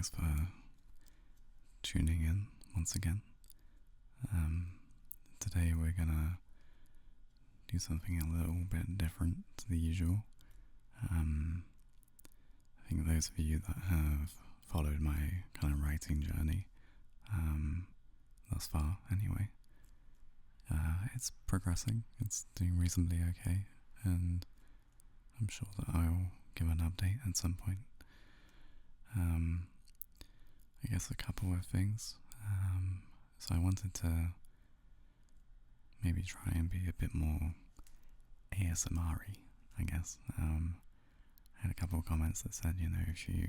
thanks for tuning in once again. Today we're gonna do something a little bit different to the usual. I think those of you that have followed my kind of writing journey thus far anyway, it's progressing, it's doing reasonably okay, and I'm sure that I'll give an update at some point. I guess a couple of things. So I wanted to maybe try and be a bit more ASMR-y, I guess. I had a couple of comments that said, if you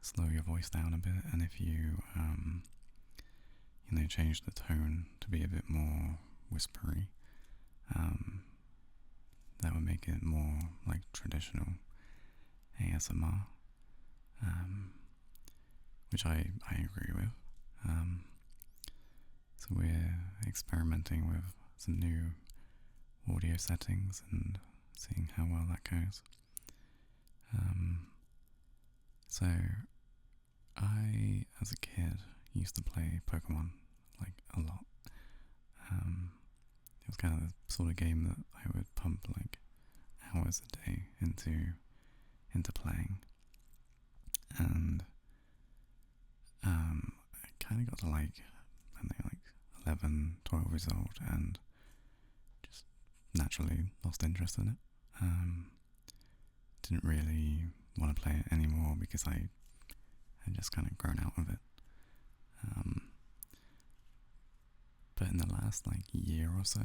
slow your voice down a bit and if you, change the tone to be a bit more whispery, that would make it more like traditional ASMR, which I agree with. So we're experimenting with some new audio settings and seeing how well that goes. So I, as a kid, used to play Pokemon like a lot. It was kind of the sort of game that I would pump like hours a day into playing, and I kind of got to like 11, 12 years old and just naturally lost interest in it. Didn't really want to play it anymore because I had just kind of grown out of it. But in the last year or so,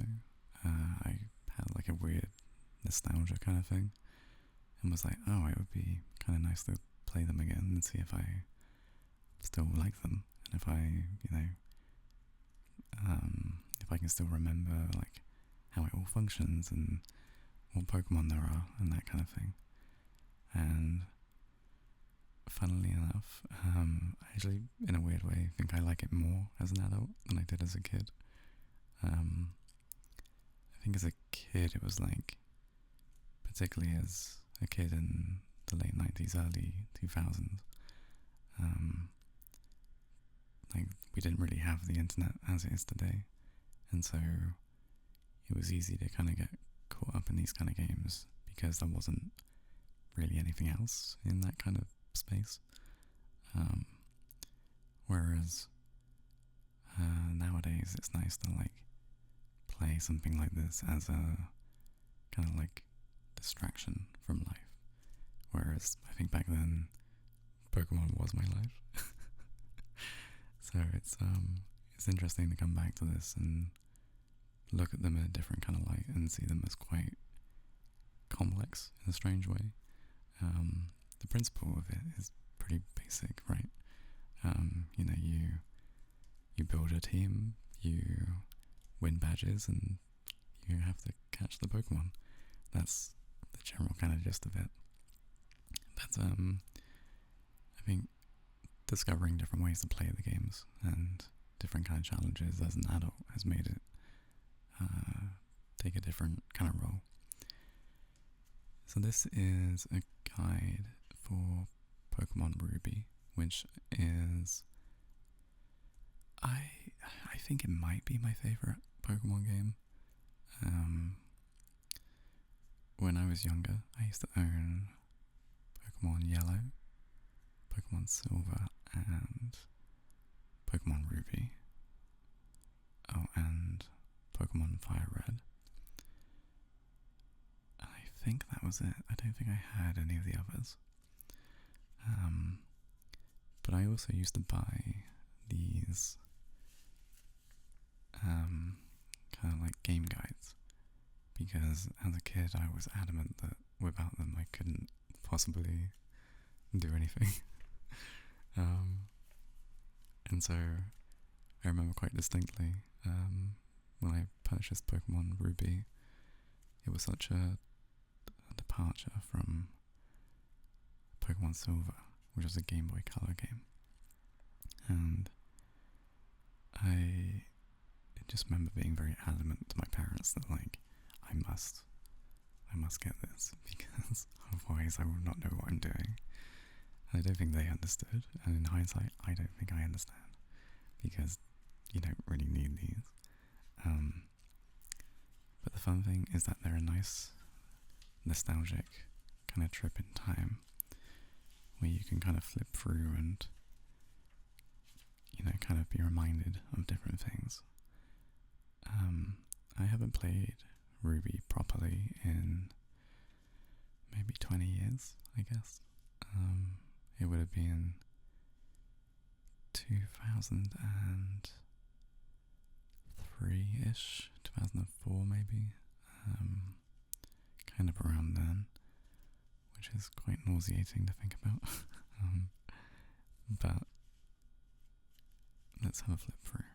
I had like a weird nostalgia kind of thing and was like, oh, it would be kind of nice to play them again and see if I still like them, and if I can still remember like how it all functions and what Pokemon there are and that kind of thing. And funnily enough, I actually, in a weird way, think I like it more as an adult than I did as a kid. I think as a kid it was like, particularly as a kid in the late 90s, early 2000s, we didn't really have the internet as it is today, and so it was easy to kind of get caught up in these kind of games because there wasn't really anything else in that kind of space. Whereas nowadays it's nice to play something like this as a kind of distraction from life. Whereas I think back then Pokemon was my life. So it's interesting to come back to this and look at them in a different kind of light and see them as quite complex in a strange way. The principle of it is pretty basic, right? You build a team, you win badges, and you have to catch the Pokemon. That's the general kind of gist of it. But I think discovering different ways to play the games and different kind of challenges as an adult has made it take a different kind of role. So this is a guide for Pokémon Ruby, which is, I think it might be my favorite Pokemon game. When I was younger, I used to own Pokemon Yellow, Pokemon Silver, and Pokemon Ruby. Oh, and Pokemon Fire Red. I think that was it. I don't think I had any of the others. But I also used to buy these kind of game guides, because as a kid I was adamant that without them I couldn't possibly do anything. And so I remember quite distinctly when I purchased Pokemon Ruby, it was such a departure from Pokemon Silver, which was a Game Boy Color game. And I just remember being very adamant to my parents that I must get this because otherwise I will not know what I'm doing. I don't think they understood, and in hindsight, I don't think I understand, because you don't really need these. But the fun thing is that they're a nice, nostalgic kind of trip in time, where you can kind of flip through and, kind of be reminded of different things. I haven't played Ruby properly in maybe 20 years, I guess. It would have been 2003-ish, 2004 maybe, kind of around then, which is quite nauseating to think about. But let's have a flip through.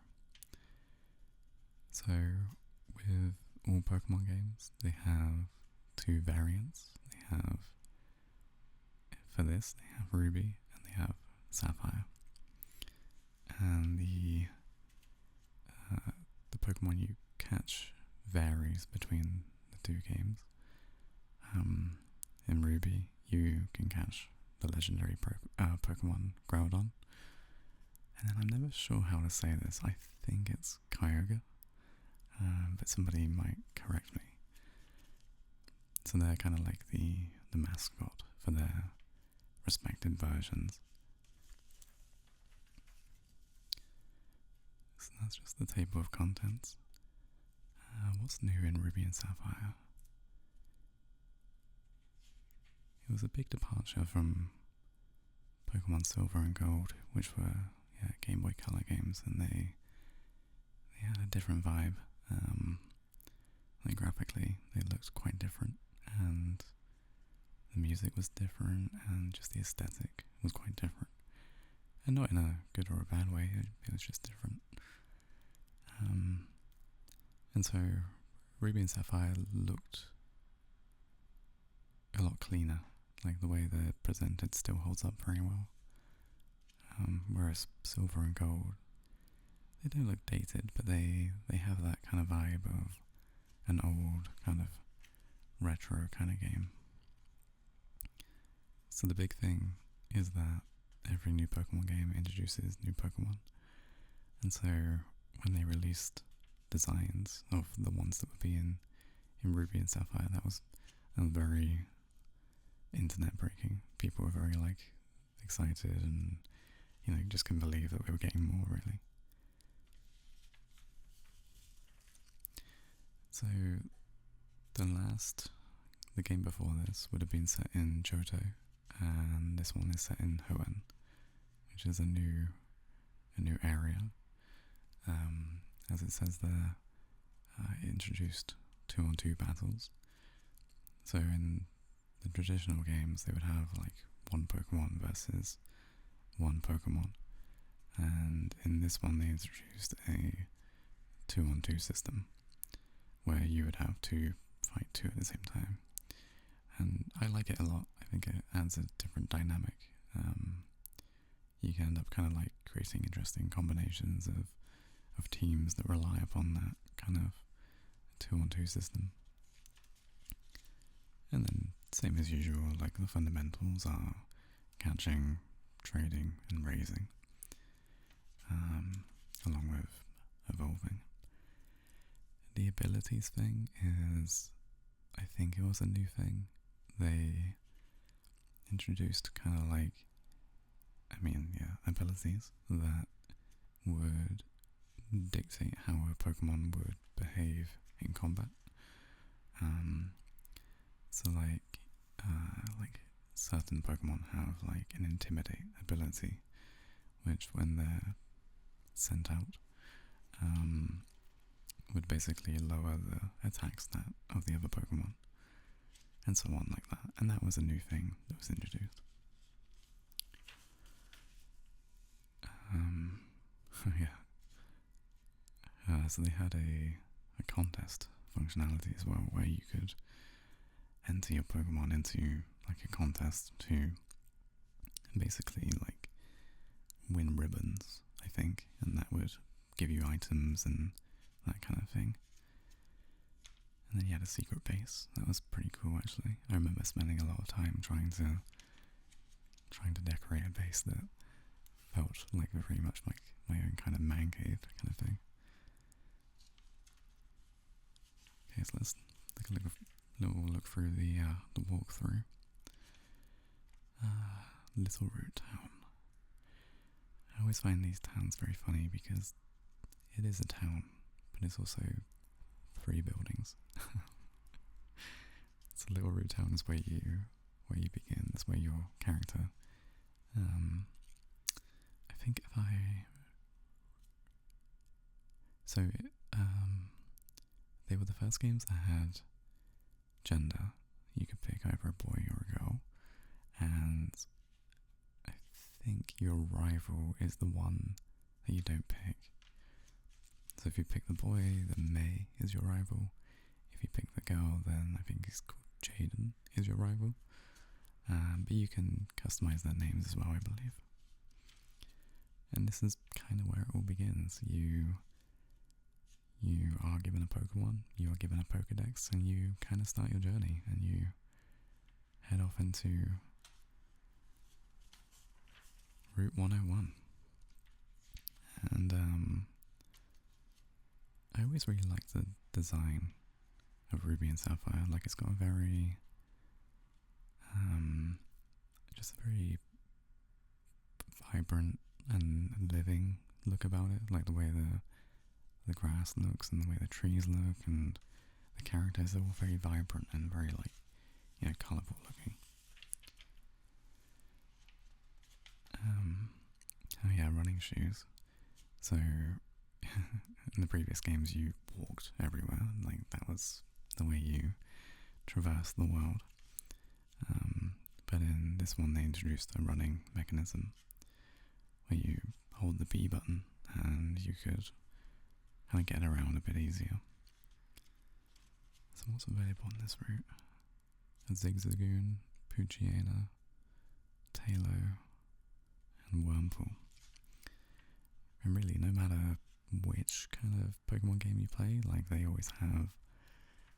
So, with all Pokemon games, they have two variants. They have, for this, they have Ruby and they have Sapphire. And the Pokemon you catch varies between the two games. In Ruby, you can catch the legendary Pokemon Groudon. And then I'm never sure how to say this. I think it's Kyogre. But somebody might correct me. So they're kind of like the mascot for their respective versions. So that's just the table of contents. What's new in Ruby and Sapphire? It was a big departure from Pokemon Silver and Gold, which were Game Boy Color games, and they had a different vibe. Like graphically, they looked quite different, and the music was different, and just the aesthetic was quite different. And not in a good or a bad way, it was just different. And so Ruby and Sapphire looked a lot cleaner, like the way they're presented still holds up very well. Whereas Silver and Gold, they don't look dated, but they have that kind of vibe of an old kind of retro kind of game. So the big thing is that every new Pokemon game introduces new Pokemon. And so when they released designs of the ones that would be in Ruby and Sapphire, that was very internet breaking. People were very excited and just couldn't believe that we were getting more, really. So the game before this would have been set in Johto, and this one is set in Hoenn, which is a new area. As it says there, it introduced 2-on-2 battles. So in the traditional games, they would have one Pokemon versus one Pokemon, and in this one they introduced a 2-on-2 system, where you would have to fight two at the same time. And I like it a lot. I think it adds a different dynamic. You can end up kind of creating interesting combinations of teams that rely upon that kind of 2-on-2 system. And then, same as usual, the fundamentals are catching, trading, and raising, along with evolving. The abilities thing is, I think it was a new thing. They introduced kind of abilities that would dictate how a Pokemon would behave in combat. So certain Pokemon have an Intimidate ability, which when they're sent out, would basically lower the attack stat of the other Pokemon, and so on like that. And that was a new thing that was introduced. So they had a contest functionality as well, where you could enter your Pokemon into a contest to basically win ribbons, I think, and that would give you items and that kind of thing. And then you had a secret base. That was pretty cool, actually. I remember spending a lot of time trying to trying to decorate a base that felt like very much like my own kind of man cave kind of thing. Okay, so let's take a little look through the walkthrough. Little Root Town. I always find these towns very funny because it is a town, but it's also 3 buildings. So Little Root Town is where you begin. That's where your character. I think if I. So they were the first games that had gender. You could pick either a boy or a girl, and I think your rival is the one that you don't pick. So if you pick the boy, then May is your rival. If you pick the girl, then I think it's called Jaden is your rival. But you can customize their names as well, I believe. And this is kind of where it all begins. You are given a Pokemon, you are given a Pokedex, and you kind of start your journey, and you head off into Route 101. And I always really liked the design of Ruby and Sapphire. Like, it's got a very just a very vibrant and living look about it, like the way the grass looks and the way the trees look, and the characters are all very vibrant and very, like, you know, colourful looking. Oh yeah, running shoes. So in the previous games you walked everywhere, like that was the way you traversed the world. But in this one they introduced a running mechanism where you hold the B button and you could kind of get around a bit easier. So what's available on this route? A Zigzagoon, Poochyena, Tailo, and Wurmple. And really, no matter which kind of Pokemon game you play, like, they always have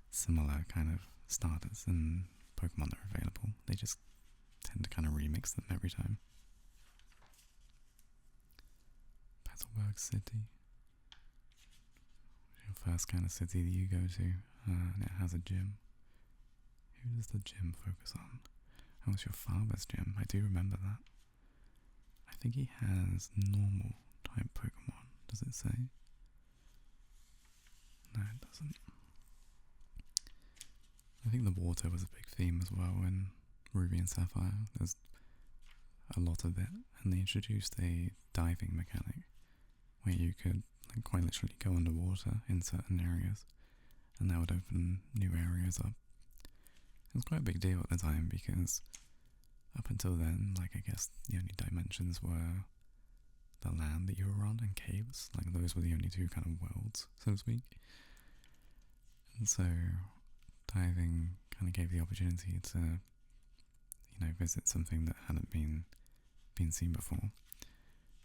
similar kind of starters and Pokemon that are available. They just tend to kind of remix them every time. Petalburg City. Your first kind of city that you go to, and it has a gym. Who does the gym focus on? Oh, it's your father's gym. I do remember that. I think he has normal type Pokemon. Does it say? No, it doesn't. I think the water was a big theme as well in Ruby and Sapphire. There's a lot of it, and they introduced a diving mechanic where you could, like, quite literally go underwater in certain areas, and that would open new areas up. It was quite a big deal at the time because up until then, like, I guess the only dimensions were the land that you were on and caves. Like, those were the only two kind of worlds, so to speak. And so diving kind of gave the opportunity to, you know, visit something that hadn't been seen before.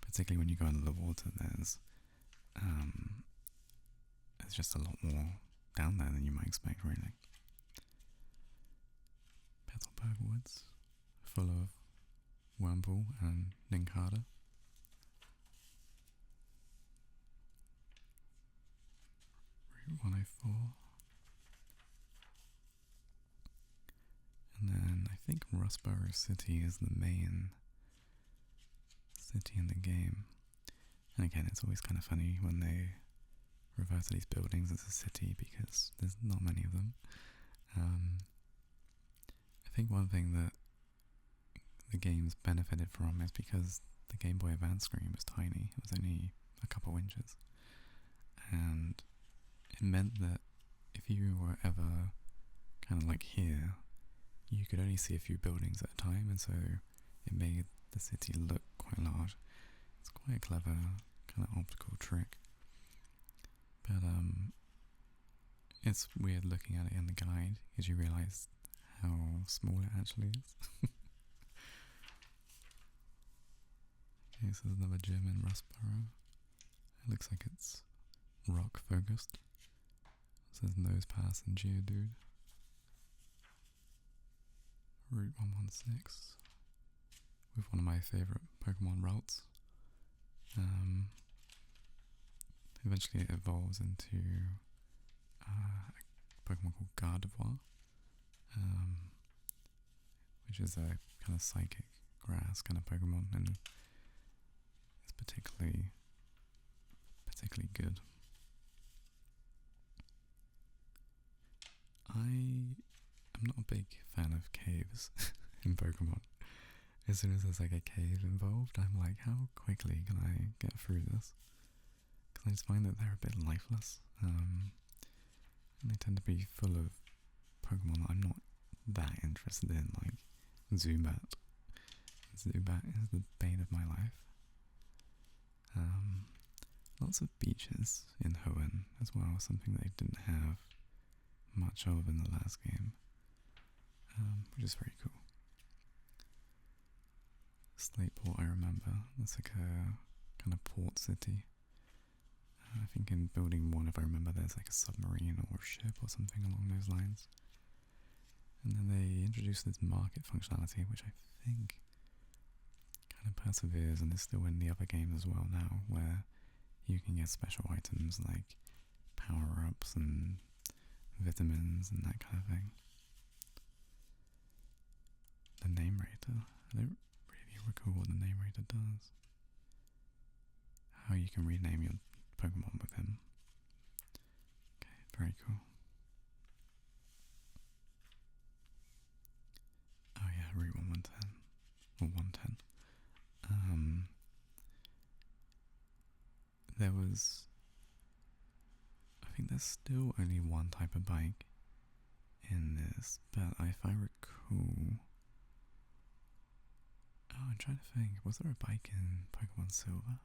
Particularly when you go under the water, there's just a lot more down there than you might expect, really. Petalburg Woods, full of Wurmple and Nincada. Route 104. And then I think Rustboro City is the main city in the game. And again, it's always kind of funny when they refer to these buildings as a city because there's not many of them. I think one thing that the game's benefited from is because the Game Boy Advance screen was tiny. It was only a couple inches. And it meant that if you were ever kind of like here, you could only see a few buildings at a time, and so it made the city look quite large. It's quite a clever kind of optical trick. But it's weird looking at it in the guide because you realise how small it actually is. Okay, so there's another gym in Rustboro. It looks like it's rock focused. It says Nose Pass and Geodude. Route 116 with one of my favorite Pokemon routes. Eventually it evolves into a Pokemon called Gardevoir, which is a kind of psychic grass kind of Pokemon, and it's particularly good. I am not a big fan of caves in Pokemon. As soon as there's like a cave involved, I'm like, how quickly can I get through this? Because I just find that they're a bit lifeless. And they tend to be full of Pokemon that I'm not that interested in, like Zubat. Zubat is the bane of my life. Lots of beaches in Hoenn as well, something they didn't have much of in the last game, which is very cool. Slateport, I remember, that's like a kind of port city. I think in building 1, if I remember, there's like a submarine or a ship or something along those lines. And then they introduced this market functionality, which I think kind of perseveres and is still in the other games as well now, where you can get special items like power-ups and vitamins and that kind of thing. The name rater, I don't really recall what the name rater does. How you can rename your Pokemon with him. Okay, very cool. Oh yeah, Route 110. Or 110. There was... I think there's still only one type of bike in this, but if I recall... Oh, I'm trying to think. Was there a bike in Pokemon Silver?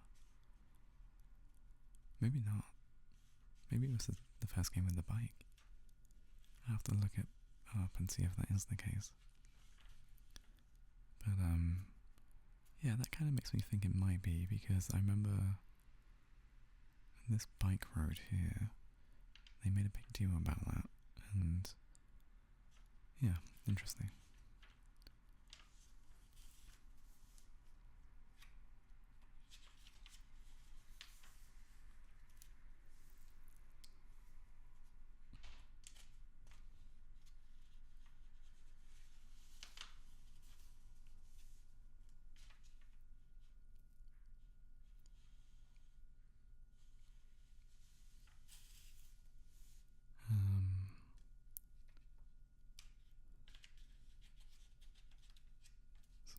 Maybe not. Maybe it was the first game with the bike. I'll have to look it up and see if that is the case. But, yeah, that kind of makes me think it might be, because I remember this bike road here, they made a big deal about that, and yeah, interesting.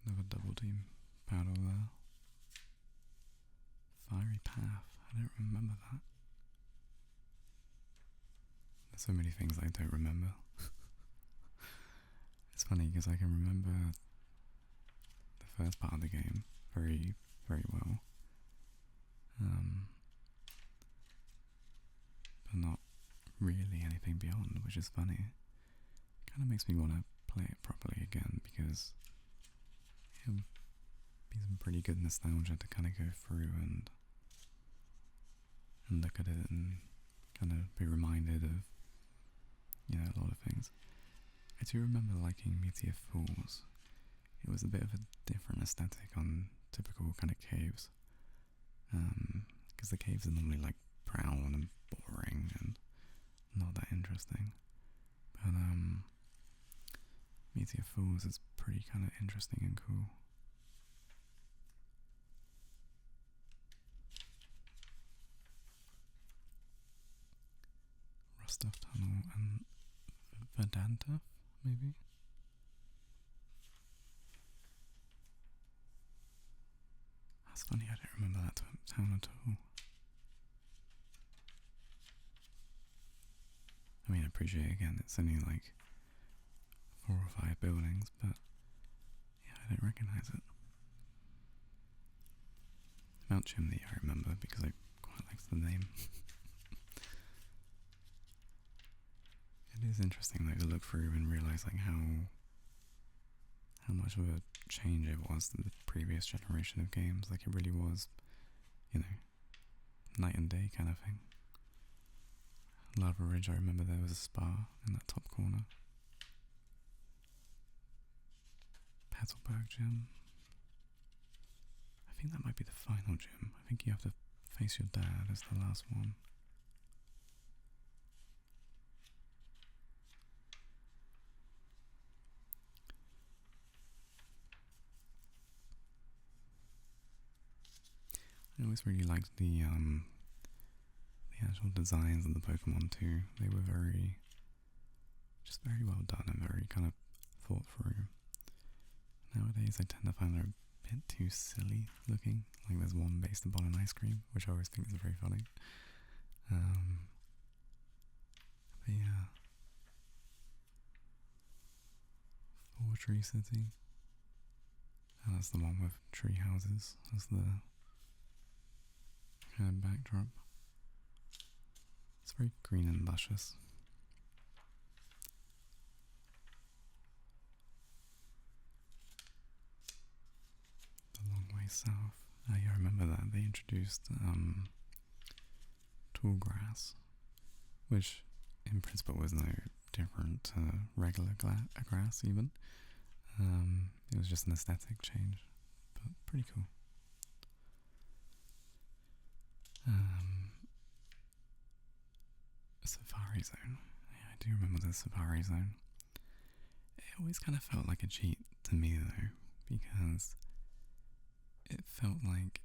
Another double team battle there. Fiery Path, I don't remember that. There's so many things I don't remember. It's funny because I can remember the first part of the game very, very well. But not really anything beyond, which is funny. It kind of makes me want to play it properly again, because it'll be some pretty good nostalgia to kind of go through and look at it and kind of be reminded of, you know, a lot of things. I do remember liking Meteor Falls. It was a bit of a different aesthetic on typical kind of caves, because the caves are normally like brown and boring and not that interesting. But Meteor Falls is pretty kind of interesting and cool. Rustov Tunnel and Vedanta, maybe? That's funny, I don't remember that town at all. I mean, I appreciate, again, it's only like 4 or 5 buildings, but yeah, I don't recognise it. Mount Chimney I remember, because I quite liked the name. It is interesting though to look through and realise like how much of a change it was to the previous generation of games. Like it really was, you know, night and day kind of thing. Lava Ridge, I remember there was a spa in that top corner. Petalburg Gym. final gym. I think you have to face your dad as the last one. I always really liked the actual designs of the Pokemon too. They were just very well done and very kind of thought through. Nowadays I tend to find they're a bit too silly looking. Like there's one based upon an ice cream, which I always think is very funny. But yeah. Fortree City. Oh, that's the one with tree houses. That's the kind of backdrop. It's very green and luscious. The Long Way South. Yeah, I remember that. They introduced tall grass, which in principle was no different to regular grass even. It was just an aesthetic change, but pretty cool. Safari Zone. Yeah, I do remember the Safari Zone. It always kind of felt like a cheat to me though, because it felt like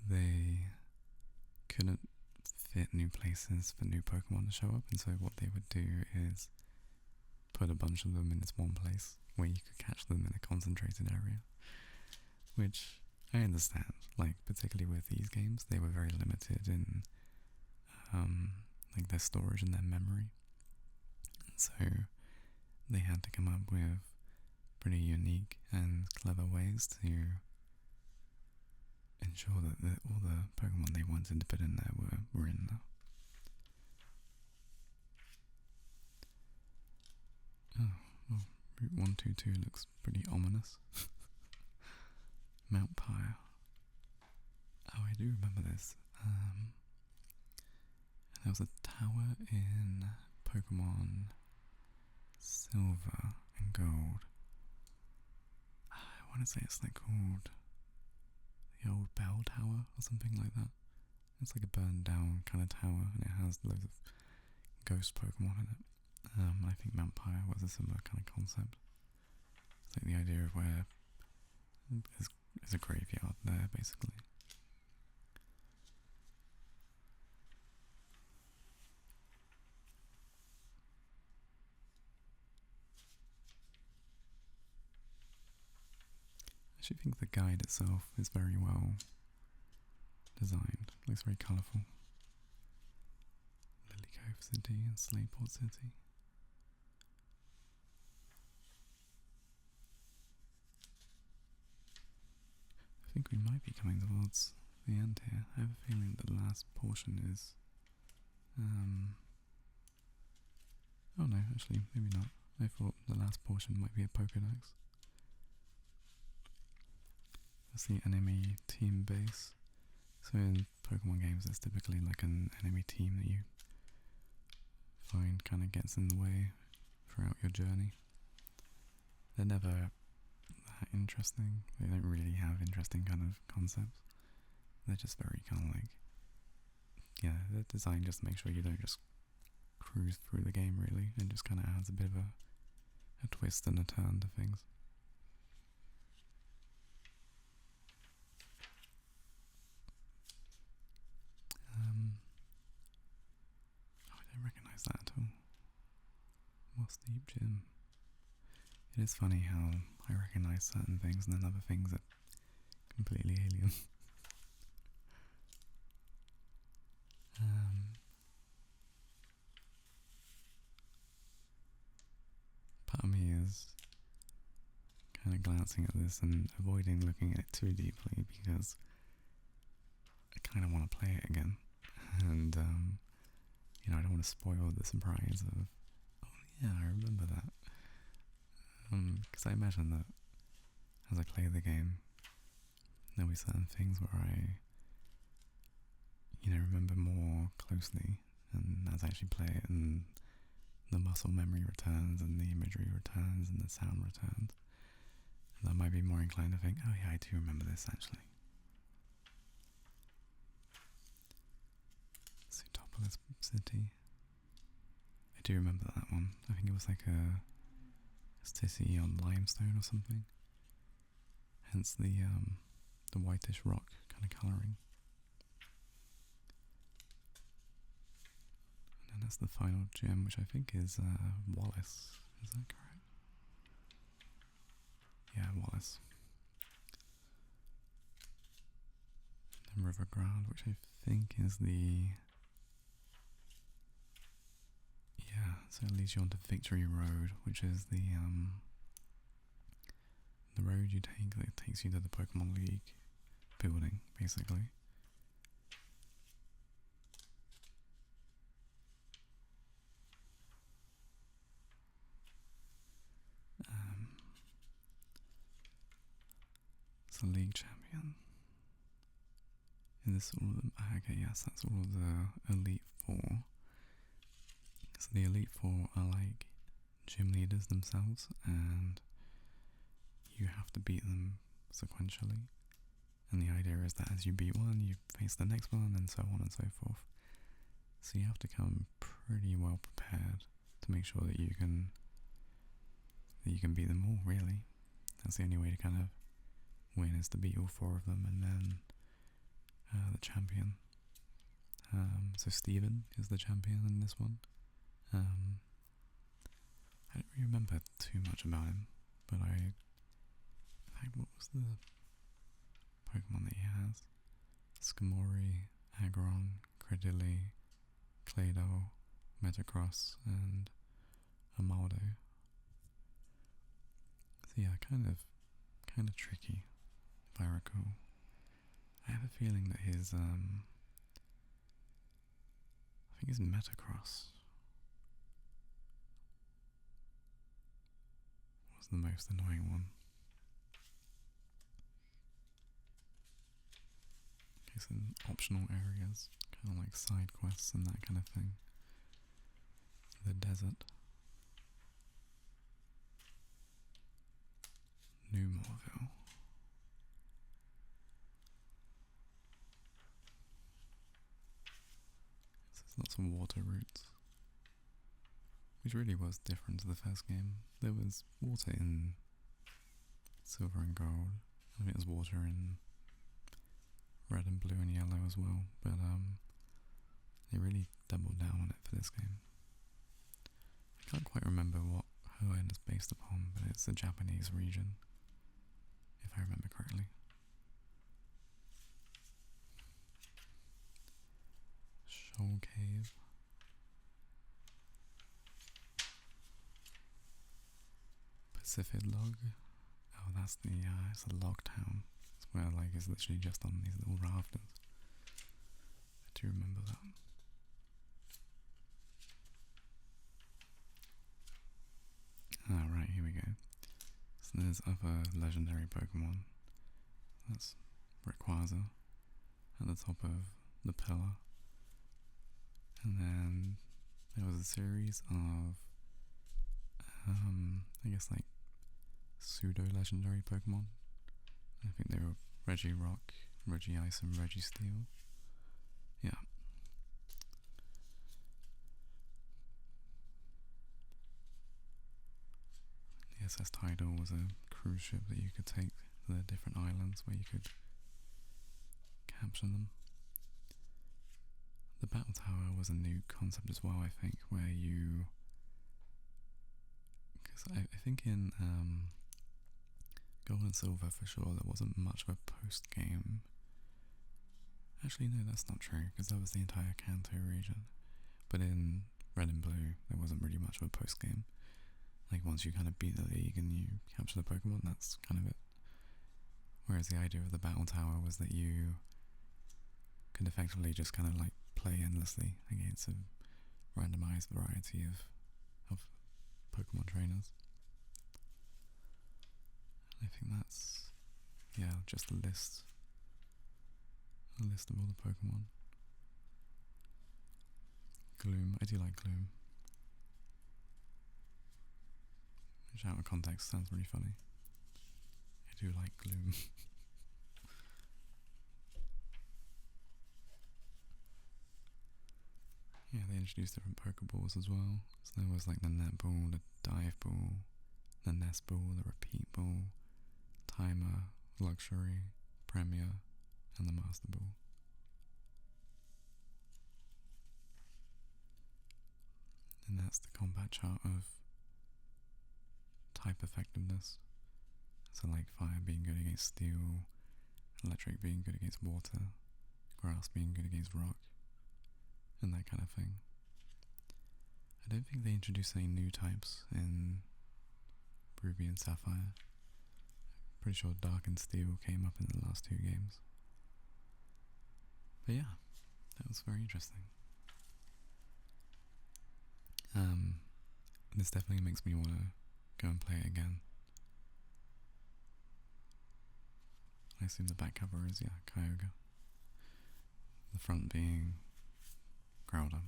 they couldn't fit new places for new Pokemon to show up, and so what they would do is put a bunch of them in this one place where you could catch them in a concentrated area, which I understand. Like particularly with these games, they were very limited in like their storage and their memory, and so they had to come up with pretty unique and clever ways to ensure that all the Pokemon they wanted to put in there were in there. Oh, well, Route 122 looks pretty ominous. Mount Pyre. Oh, I do remember this. There was a tower in Pokemon Silver and Gold. I want to say it's like called the Old Bell Tower or something like that. It's like a burned down kind of tower, and it has loads of ghost Pokemon in it. I think Mount Pyre was a similar kind of concept. It's like the idea of where there's a graveyard there, basically. I actually think the guide itself is very well designed. It looks very colourful. Lily Cove City and Slayport City. I think we might be coming towards the end here. I have a feeling that the last portion is... oh no, actually, maybe not. I thought the last portion might be a Pokédex. That's the enemy team base. So in Pokemon games, there's typically like an enemy team that you find kind of gets in the way throughout your journey. They're never that interesting. They don't really have interesting kind of concepts. They're just very kind of like, yeah, they're designed just to make sure you don't just cruise through the game really. It just kind of adds a bit of a twist and a turn to things. I don't recognise that at all. Moss Deep Gym. It is funny how I recognise certain things and then other things are completely alien. Part of me is kind of glancing at this and avoiding looking at it too deeply because I kind of want to play it again, and you know, I don't want to spoil the surprise of, oh yeah, I remember that, because I imagine that as I play the game, there'll be certain things where I, you know, remember more closely, and as I actually play it, and the muscle memory returns, and the imagery returns, and the sound returns, and I might be more inclined to think, oh yeah, I do remember this actually. Metropolis City. I do remember that one. I think it was like a city on limestone or something. Hence the whitish rock kind of colouring. And then that's the final gem, which I think is Wallace. Is that correct? Yeah, Wallace. And River Ground, which I think is the... Yeah, so it leads you onto Victory Road, which is the road you take that takes you to the Pokemon League building, basically. It's the League Champion. Is this all of them? Okay, yes, that's all of the Elite Four. So the Elite Four are like gym leaders themselves, and you have to beat them sequentially. And the idea is that as you beat one, you face the next one, and so on and so forth. So you have to come pretty well prepared to make sure that you can beat them all, really. That's the only way to kind of win, is to beat all four of them, and then the champion. So Steven is the champion in this one. I don't really remember too much about him, but what was the Pokemon that he has? Skamori, Aggron, Credilli, Claydol, Metagross, and Amaldo. So yeah, kind of tricky, if I recall. I have a feeling that his I think his Metagross was the most annoying one. Okay, so optional areas, kind of like side quests and that kind of thing. The desert. New Morville. So there's lots of water routes, which really was different to the first game. There was water in Silver and Gold. I think there's water in Red and Blue and Yellow as well, but they really doubled down on it for this game. I can't quite remember what Hoenn is based upon, but it's a Japanese region, if I remember correctly. Shoal Cave. Pacific Log. Oh, that's the, it's a log town. It's where, like, it's literally just on these little rafters. I do remember that. Right, here we go. So there's other legendary Pokemon. That's Rayquaza at the top of the pillar. And then there was a series of, I guess, like, pseudo-legendary Pokemon. I think they were Regirock, Regice, and Registeel. Yeah. The SS Tidal was a cruise ship that you could take to the different islands where you could capture them. The Battle Tower was a new concept as well, I think, where you... Because I think in Gold and Silver, for sure, there wasn't much of a post-game. Actually, no, that's not true, because that was the entire Kanto region. But in Red and Blue, there wasn't really much of a post-game. Like, once you kind of beat the league and you capture the Pokemon, that's kind of it. Whereas the idea of the Battle Tower was that you could effectively just kind of like play endlessly against a randomized variety of Pokemon trainers. I think that's, yeah, just a list of all the Pokemon. Gloom, I do like Gloom. Which out of context sounds really funny. I do like Gloom. introduced different Pokeballs as well. So there was like the netball, the dive ball, the nest ball, the repeat ball, timer, luxury, premier, and the master ball. And that's the combat chart of type effectiveness. So like fire being good against steel, electric being good against water, grass being good against rock, and that kind of thing. I don't think they introduced any new types in Ruby and Sapphire. Pretty sure Dark and Steel came up in the last 2 games. But yeah, that was very interesting. This definitely makes me want to go and play it again. I assume the back cover is, yeah, Kyogre. The front being Groudon.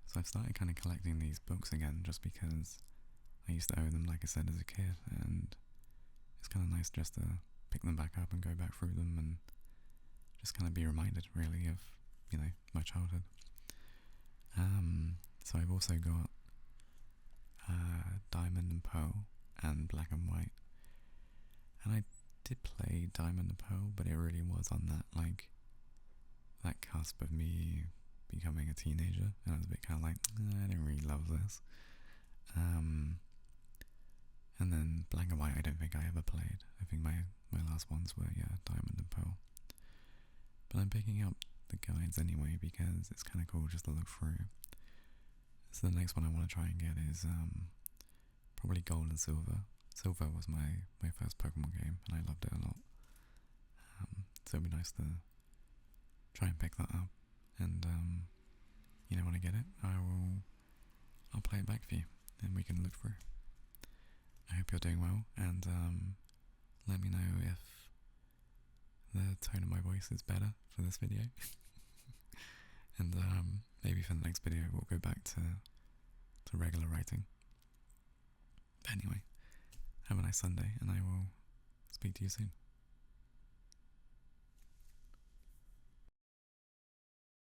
So I've started kind of collecting these books again just because I used to own them, like I said, as a kid, and it's kind of nice just to pick them back up and go back through them and just kind of be reminded, really, of, my childhood. So I've also got Diamond and Pearl and Black and White, and I did play Diamond and Pearl, but it really was on that cusp of me becoming a teenager, and I was a bit kind of like, I don't really love this. And then Black and White I don't think I ever played. I think my last ones were, Diamond and Pearl. But I'm picking up the guides anyway because it's kind of cool just to look through. So the next one I want to try and get is probably Gold and Silver. Silver was my first Pokemon game, and I loved it a lot. So it'd be nice to try and pick that up. And when I get it, I'll play it back for you, and we can look through. I hope you're doing well, and let me know if the tone of my voice is better for this video. And maybe for the next video we'll go back to regular writing. But anyway, have a nice Sunday, and I will speak to you soon.